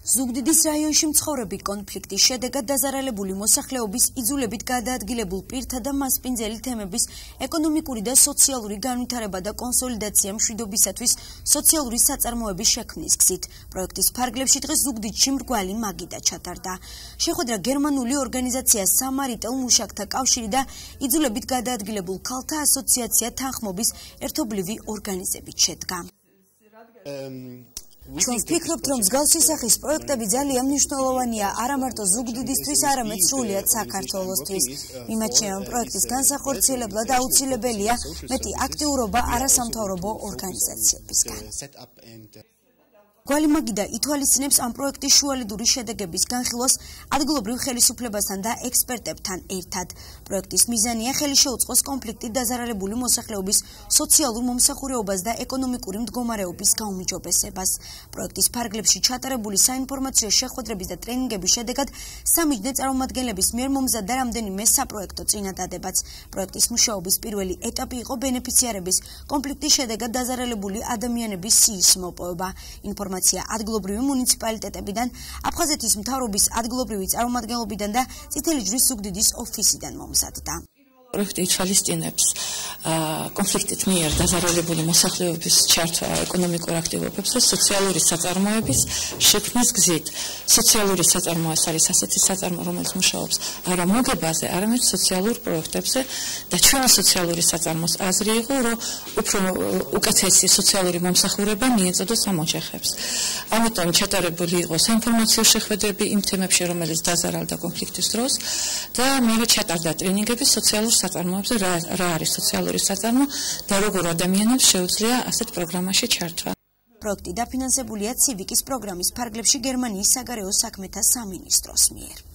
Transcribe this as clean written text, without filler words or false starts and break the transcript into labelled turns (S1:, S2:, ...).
S1: ზუგდიდის რაიონში მცხოვრები კონფლიქტის შედეგად დაზარალებული მოსახლეობის იძულებით გადაადგილებულ პირთა და მასპინძელი თემების ეკონომიკური და სოციალური განვითარება და კონსოლიდაცია მშვიდობისათვის სოციალური საწარმოების შექმნის გზით. პროექტის ფარგლებში დღეს ზუგდიდში მრგვალი მაგიდა ჩატარდა. შეხვედრა გერმანული ორგანიზაცია სამარიტელ მუშაკთა კავშირი და იძულებით გადაადგილებულ ქალთა ასოციაცია თანხმობის ერთობლივი ორგანიზებით შედგა. Ჩვენს ვფიქრობთ, რომ მსგავსი სახის პროექტები ძალიან მნიშვნელოვანია არა მარტო ზუგდიდისთვის, არამედ სრულიად საქართველოსთვის. მიმაჩნია, რომ პროექტის განსახორციელებლად აუცილებელია მეტი აქტიურობა არასამთავრობო ორგანიზაციებისგან. მრგვალი მაგიდა ითვალისწინებს ამ პროექტის შუალედური შედეგების განხილვას ადგილობრივ ხელისუფლებასთან და ექსპერტებთან ერთად. პროექტის მიზანია ხელი შეუწყოს კონფლიქტით დაზარალებული მოსახლეობის სოციალურ მომსახურეობას და ეკონომიკური მდგომარეობის გაუმჯობესებას. პროექტის ფარგლებში ჩატარებული საინფორმაციო შეხვედრების და ტრენინგების შედეგად სამიჯნე წარმომადგენლების მიერ მომზადდა რამდენიმე საპროექტო წინადადებაც. პროექტის მუშაობის პირველი ეტაპი იყო ბენეფიციარების კონფლიქტის შედეგად დაზარალებული ადამიანების სიის მოპოვება. ინფორმაცია ადგილობრივი მუნიციპალიტეტებიდან, აფხაზეთის მთავრობის ადგილობრივი წარმომადგენლობიდან და წითელი ჯვრის ზუგდიდის ოფისიდან მომზადდა.
S2: პროექტი ითვალისწინებს კონფლიქტით მიერ დაზარალებული მოსახლეობის ჩართვა ეკონომიკურ აქტივობებს და სოციალური საწარმოების შექმნის გზით. სოციალური საწარმოო არის ასეთი საწარმო, რომელიც მუშაობს არა მოგებაზე, არამედ სოციალურ პროექტებზე და ჩვენი სოციალური საწარმოს აზრი იყო, რომ უფრო უკეთესი სოციალური მომსახურება მიეწოდოს ამ ოჯახებს. ამიტომ ჩატარებული იყო საინფორმაციო შეხვედრები იმ თემებში, რომელიც დაზარალდა კონფლიქტის დროს და მერე ჩატარდა ტრენინგები სოციალურ საწარმოებზე, რა არის სოციალური საწარმო და როგორ ადამიანებს შეუძლია ასეთ პროგრამაში ჩართვა.
S1: პროექტი დაფინანსებულია ცივიკის პროგრამის ფარგლებში გერმანიის საგარეო საქმეთა სამინისტროს მიერ.